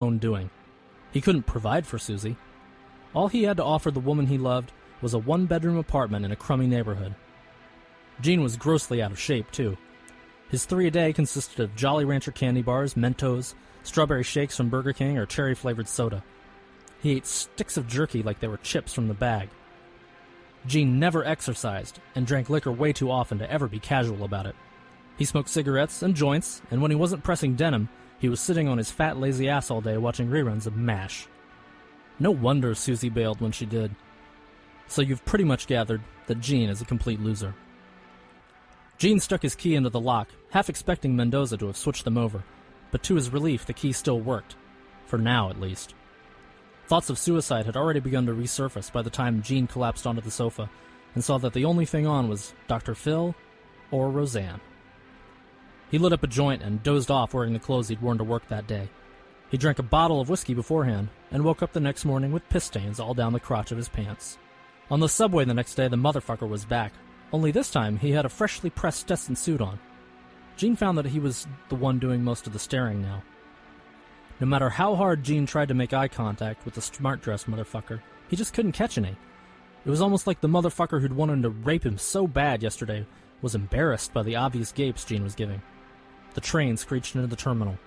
own doing. He couldn't provide for Susie. All he had to offer the woman he loved was a one-bedroom apartment in a crummy neighborhood. Gene was grossly out of shape, too. His 3 a day consisted of Jolly Rancher candy bars, Mentos, strawberry shakes from Burger King, or cherry-flavored soda. He ate sticks of jerky like they were chips from the bag. Gene never exercised and drank liquor way too often to ever be casual about it. He smoked cigarettes and joints, and when he wasn't pressing denim, he was sitting on his fat, lazy ass all day watching reruns of MASH. No wonder Susie bailed when she did. So you've pretty much gathered that Gene is a complete loser. Gene stuck his key into the lock, half expecting Mendoza to have switched them over, but to his relief the key still worked. For now, at least. Thoughts of suicide had already begun to resurface by the time Gene collapsed onto the sofa and saw that the only thing on was Dr. Phil or Roseanne. He lit up a joint and dozed off wearing the clothes he'd worn to work that day. He drank a bottle of whiskey beforehand and woke up the next morning with piss stains all down the crotch of his pants. On the subway the next day, the motherfucker was back, only this time he had a freshly pressed Stetson suit on. Gene found that he was the one doing most of the staring now. No matter how hard Gene tried to make eye contact with the smart-dressed motherfucker, he just couldn't catch any. It was almost like the motherfucker who'd wanted to rape him so bad yesterday was embarrassed by the obvious gapes Gene was giving. The train screeched into the terminal.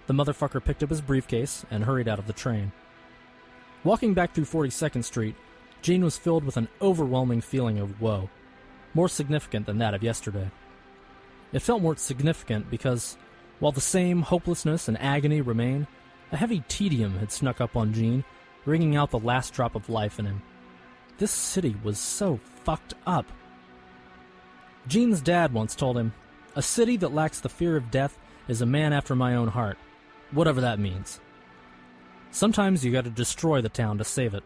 The motherfucker picked up his briefcase and hurried out of the train. Walking back through 42nd Street, Gene was filled with an overwhelming feeling of woe, more significant than that of yesterday. It felt more significant because, while the same hopelessness and agony remained, a heavy tedium had snuck up on Gene, wringing out the last drop of life in him. This city was so fucked up. Gene's dad once told him, "A city that lacks the fear of death is a man after my own heart," whatever that means. Sometimes you gotta destroy the town to save it.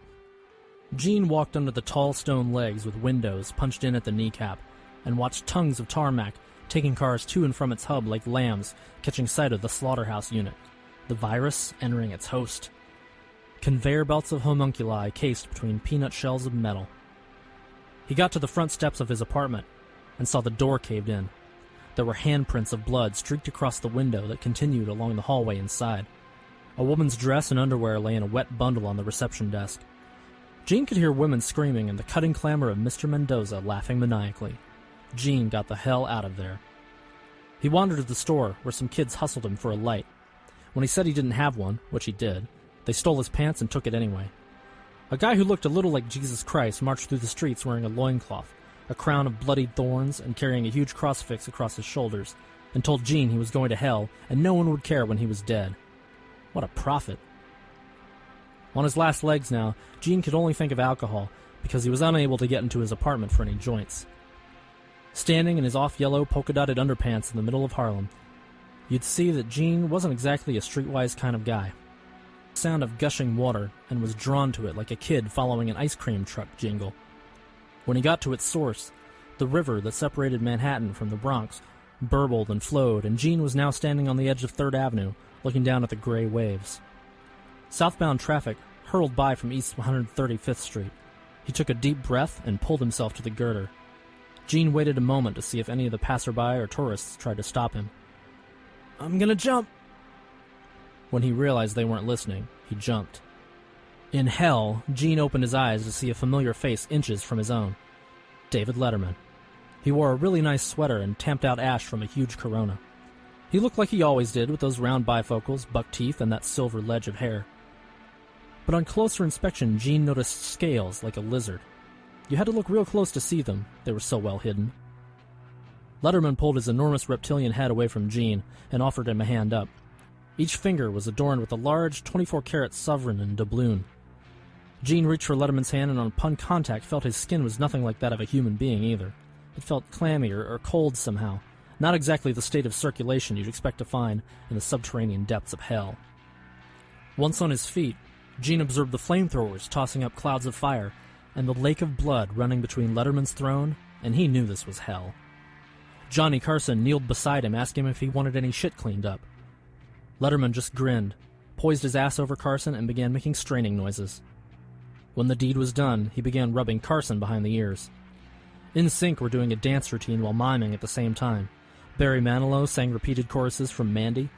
Gene walked under the tall stone legs with windows punched in at the kneecap and watched tongues of tarmac taking cars to and from its hub like lambs catching sight of the slaughterhouse unit, the virus entering its host. Conveyor belts of homunculi cased between peanut shells of metal. He got to the front steps of his apartment and saw the door caved in. There were handprints of blood streaked across the window that continued along the hallway inside. A woman's dress and underwear lay in a wet bundle on the reception desk. Gene could hear women screaming and the cutting clamor of Mr. Mendoza laughing maniacally. Gene got the hell out of there. He wandered to the store, where some kids hustled him for a light. When he said he didn't have one, which he did, they stole his pants and took it anyway. A guy who looked a little like Jesus Christ marched through the streets wearing a loincloth, a crown of bloodied thorns, and carrying a huge crucifix across his shoulders, and told Gene he was going to hell and no one would care when he was dead. What a prophet. On his last legs now, Gene could only think of alcohol, because he was unable to get into his apartment for any joints. Standing in his off-yellow polka-dotted underpants in the middle of Harlem, you'd see that Gene wasn't exactly a streetwise kind of guy. The sound of gushing water, and was drawn to it like a kid following an ice cream truck jingle. When he got to its source, the river that separated Manhattan from the Bronx burbled and flowed, and Gene was now standing on the edge of 3rd Avenue, looking down at the gray waves. Southbound traffic hurtled by from East 135th Street. He took a deep breath and pulled himself to the girder. Gene waited a moment to see if any of the passerby or tourists tried to stop him. "I'm gonna jump!" When he realized they weren't listening, he jumped. In hell, Gene opened his eyes to see a familiar face inches from his own. David Letterman. He wore a really nice sweater and tamped out ash from a huge Corona. He looked like he always did, with those round bifocals, buck teeth, and that silver ledge of hair. But on closer inspection, Gene noticed scales like a lizard. You had to look real close to see them, they were so well hidden. Letterman pulled his enormous reptilian head away from Gene and offered him a hand up. Each finger was adorned with a large 24-karat sovereign and doubloon. Gene reached for Letterman's hand and on contact felt his skin was nothing like that of a human being either. It felt clammy or cold somehow, not exactly the state of circulation you'd expect to find in the subterranean depths of hell. Once on his feet, Gene observed the flamethrowers tossing up clouds of fire and the lake of blood running between Letterman's throne, and he knew this was hell. Johnny Carson kneeled beside him, asking him if he wanted any shit cleaned up. Letterman just grinned, poised his ass over Carson, and began making straining noises. When the deed was done, he began rubbing Carson behind the ears. NSYNC were doing a dance routine while miming at the same time. Barry Manilow sang repeated choruses from Mandy.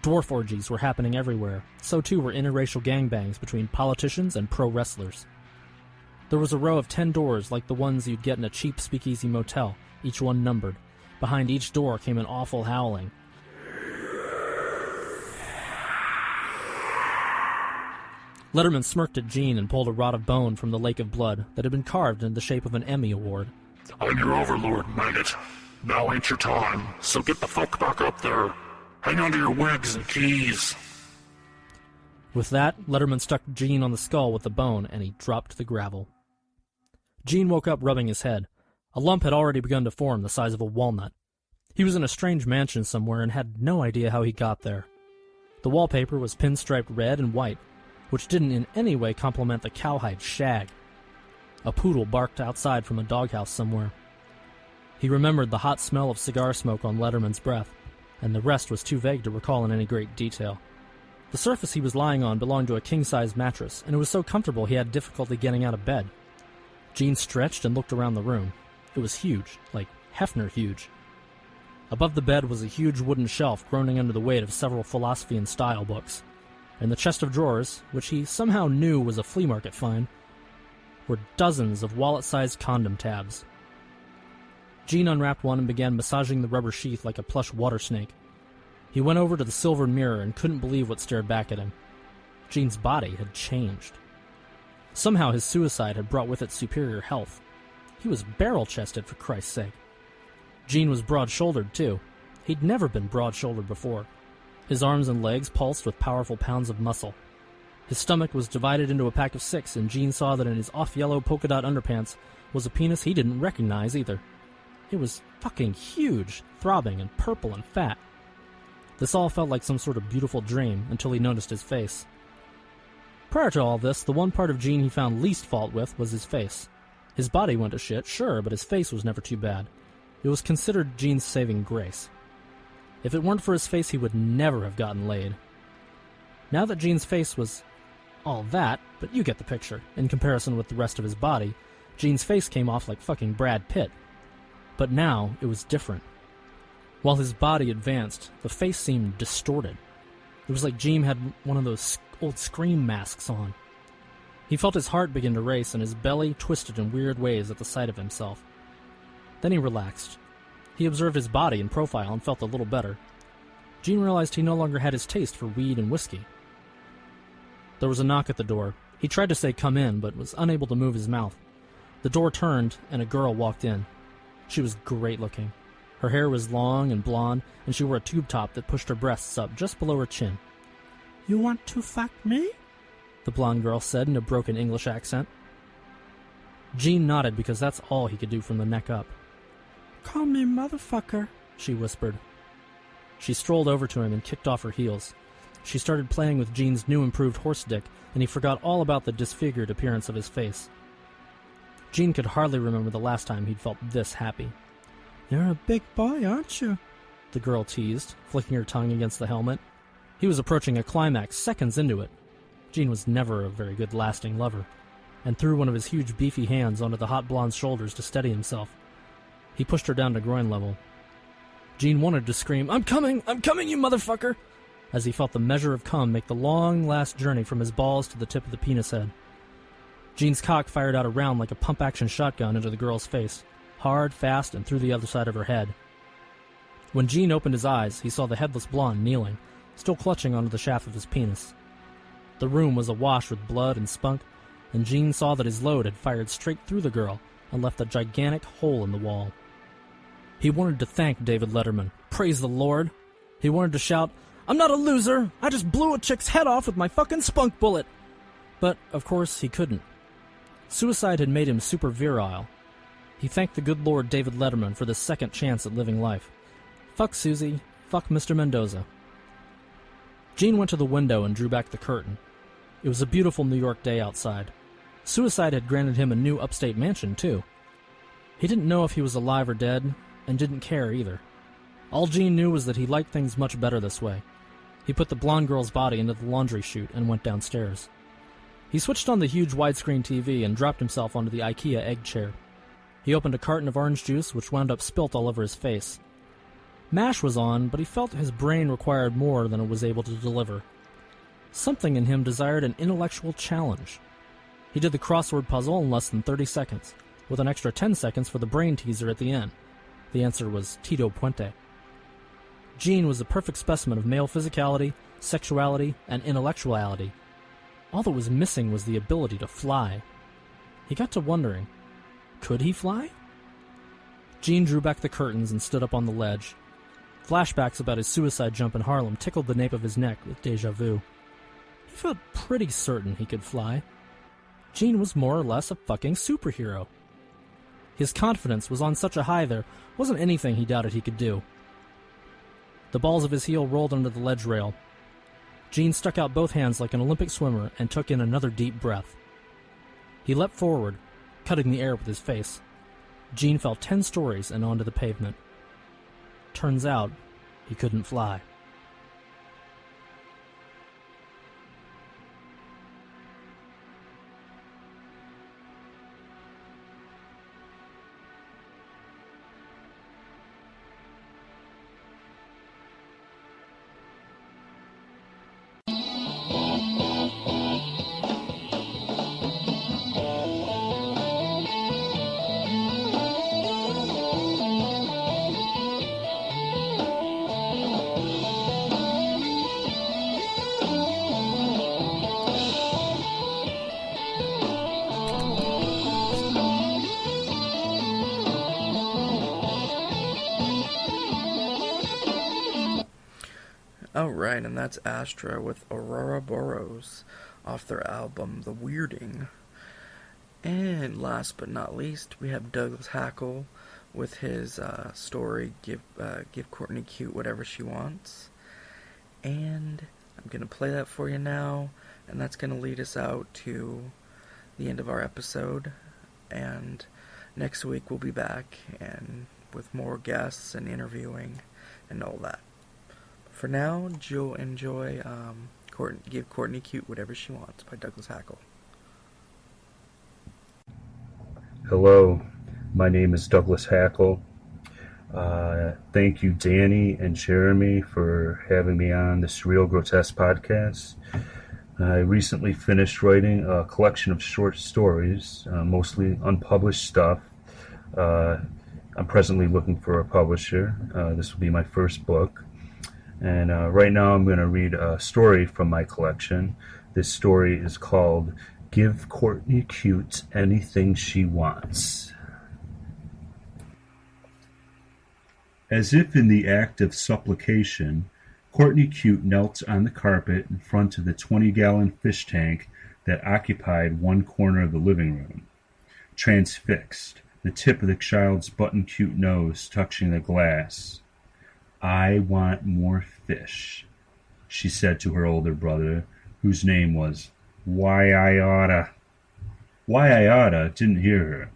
Dwarf orgies were happening everywhere. So too were interracial gangbangs between politicians and pro wrestlers. There was a row of 10 doors like the ones you'd get in a cheap speakeasy motel, each one numbered. Behind each door came an awful howling. Letterman smirked at Gene and pulled a rod of bone from the lake of blood that had been carved in the shape of an Emmy Award. I'm your overlord, maggot. Now ain't your time, so get the fuck back up there. Hang on to your wigs and keys. With that, Letterman stuck Gene on the skull with the bone, and he dropped to the gravel. Gene woke up rubbing his head. A lump had already begun to form the size of a walnut. He was in a strange mansion somewhere and had no idea how he got there. The wallpaper was pinstriped red and white, which didn't in any way complement the cowhide shag. A poodle barked outside from a doghouse somewhere. He remembered the hot smell of cigar smoke on Letterman's breath, and the rest was too vague to recall in any great detail. The surface he was lying on belonged to a king-size mattress, and it was so comfortable he had difficulty getting out of bed. Gene stretched and looked around the room. It was huge, like Hefner huge. Above the bed was a huge wooden shelf groaning under the weight of several philosophy and style books. In the chest of drawers, which he somehow knew was a flea market find, were dozens of wallet-sized condom tabs. Gene unwrapped one and began massaging the rubber sheath like a plush water snake. He went over to the silver mirror and couldn't believe what stared back at him. Gene's body had changed. Somehow his suicide had brought with it superior health. He was barrel-chested, for Christ's sake. Gene was broad-shouldered, too. He'd never been broad-shouldered before. His arms and legs pulsed with powerful pounds of muscle. His stomach was divided into a pack of 6, and Gene saw that in his off-yellow polka-dot underpants was a penis he didn't recognize either. It was fucking huge, throbbing and purple and fat. This all felt like some sort of beautiful dream until he noticed his face. Prior to all this, the one part of Gene he found least fault with was his face. His body went to shit, sure, but his face was never too bad. It was considered Gene's saving grace. If it weren't for his face, he would never have gotten laid. Now that Gene's face was all that, but you get the picture. In comparison with the rest of his body, Gene's face came off like fucking Brad Pitt. But now, it was different. While his body advanced, the face seemed distorted. It was like Gene had one of those old Scream masks on. He felt his heart begin to race and his belly twisted in weird ways at the sight of himself. Then he relaxed. He observed his body and profile and felt a little better. Gene realized he no longer had his taste for weed and whiskey. There was a knock at the door. He tried to say "come in," but was unable to move his mouth. The door turned and a girl walked in. She was great looking. Her hair was long and blonde, and she wore a tube top that pushed her breasts up just below her chin. "You want to fuck me?" the blonde girl said in a broken English accent. Gene nodded because that's all he could do from the neck up. "Call me motherfucker," she whispered. She strolled over to him and kicked off her heels. She started playing with Gene's new improved horse dick, and he forgot all about the disfigured appearance of his face. Gene could hardly remember the last time he'd felt this happy. "You're a big boy, aren't you?" the girl teased, flicking her tongue against the helmet. He was approaching a climax seconds into it. Gene was never a very good lasting lover, and threw one of his huge beefy hands onto the hot blonde's shoulders to steady himself. He pushed her down to groin level. Gene wanted to scream, I'm coming, you motherfucker!" as he felt the measure of cum make the long last journey from his balls to the tip of the penis head. Gene's cock fired out a round like a pump-action shotgun into the girl's face, hard, fast, and through the other side of her head. When Gene opened his eyes, he saw the headless blonde kneeling, still clutching onto the shaft of his penis. The room was awash with blood and spunk, and Gene saw that his load had fired straight through the girl and left a gigantic hole in the wall. He wanted to thank David Letterman. Praise the Lord. He wanted to shout, "I'm not a loser! I just blew a chick's head off with my fucking spunk bullet!" But, of course, he couldn't. Suicide had made him super virile. He thanked the good Lord David Letterman for this second chance at living life. Fuck Susie. Fuck Mr. Mendoza. Gene went to the window and drew back the curtain. It was a beautiful New York day outside. Suicide had granted him a new upstate mansion, too. He didn't know if he was alive or dead, and didn't care either. All Gene knew was that he liked things much better this way. He put the blonde girl's body into the laundry chute and went downstairs. He switched on the huge widescreen TV and dropped himself onto the IKEA egg chair. He opened a carton of orange juice, which wound up spilt all over his face. MASH was on, but he felt his brain required more than it was able to deliver. Something in him desired an intellectual challenge. He did the crossword puzzle in less than 30 seconds, with an extra 10 seconds for the brain teaser at the end. The answer was Tito Puente. Gene was the perfect specimen of male physicality, sexuality, and intellectuality. All that was missing was the ability to fly. He got to wondering, could he fly? Gene drew back the curtains and stood up on the ledge. Flashbacks about his suicide jump in Harlem tickled the nape of his neck with déjà vu. He felt pretty certain he could fly. Gene was more or less a fucking superhero. His confidence was on such a high there wasn't anything he doubted he could do. The balls of his heel rolled under the ledge rail. Gene stuck out both hands like an Olympic swimmer and took in another deep breath. He leapt forward, cutting the air with his face. Gene fell 10 stories and onto the pavement. Turns out, he couldn't fly. Alright, and that's Astra with Aurora Boros off their album The Weirding. And last but not least, we have Douglas Hackle with his story, Give Courtney Cute Whatever She Wants. And I'm going to play that for you now, and that's going to lead us out to the end of our episode. And next week we'll be back and with more guests and interviewing and all that. For now, Joe, enjoy Give Courtney Cute Whatever She Wants by Douglas Hackle. Hello, my name is Douglas Hackle. Thank you, Danny and Jeremy, for having me on the Surreal Grotesque podcast. I recently finished writing a collection of short stories, mostly unpublished stuff. I'm presently looking for a publisher. This will be my first book. And right now I'm going to read a story from my collection. This story is called Give Courtney Cute Anything She Wants. As if in the act of supplication, Courtney Cute knelt on the carpet in front of the 20-gallon fish tank that occupied one corner of the living room. Transfixed, the tip of the child's button-cute nose touching the glass. I want more fish, she said to her older brother, whose name was Why I Oughta. Why I Oughta didn't hear her.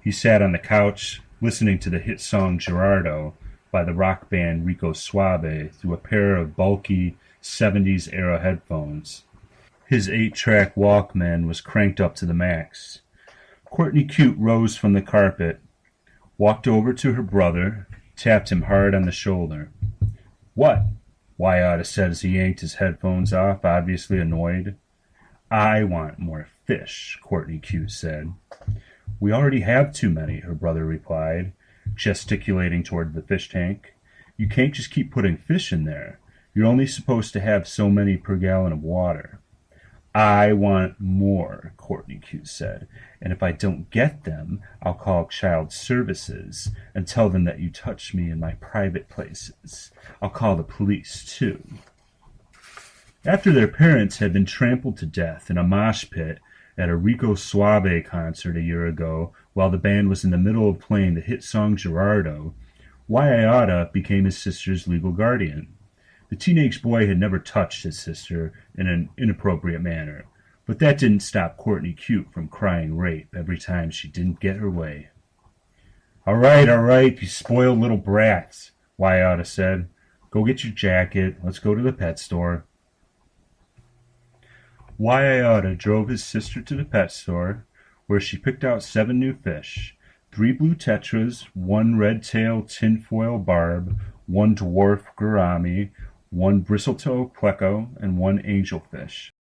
He sat on the couch, listening to the hit song Gerardo by the rock band Rico Suave through a pair of bulky 70s-era headphones. His 8-track Walkman was cranked up to the max. Courtney Cute rose from the carpet, walked over to her brother, tapped him hard on the shoulder. What? Wyatta said as he yanked his headphones off, obviously annoyed. I want more fish, Courtney Cute said. We already have too many, her brother replied, gesticulating toward the fish tank. You can't just keep putting fish in there. You're only supposed to have so many per gallon of water. I want more, Courtney Cute said, and if I don't get them, I'll call child services and tell them that you touched me in my private places. I'll call the police, too. After their parents had been trampled to death in a mosh pit at a Rico Suave concert a year ago while the band was in the middle of playing the hit song Gerardo, Wyatta became his sister's legal guardian. The teenage boy had never touched his sister in an inappropriate manner, but that didn't stop Courtney Cute from crying rape every time she didn't get her way. All right, you spoiled little brats, Wyatta said. Go get your jacket. Let's go to the pet store. Wyatta drove his sister to the pet store, where she picked out 7 new fish, 3 blue tetras, 1 red-tailed tinfoil barb, one dwarf gourami, one bristletoe pleco, and one angelfish.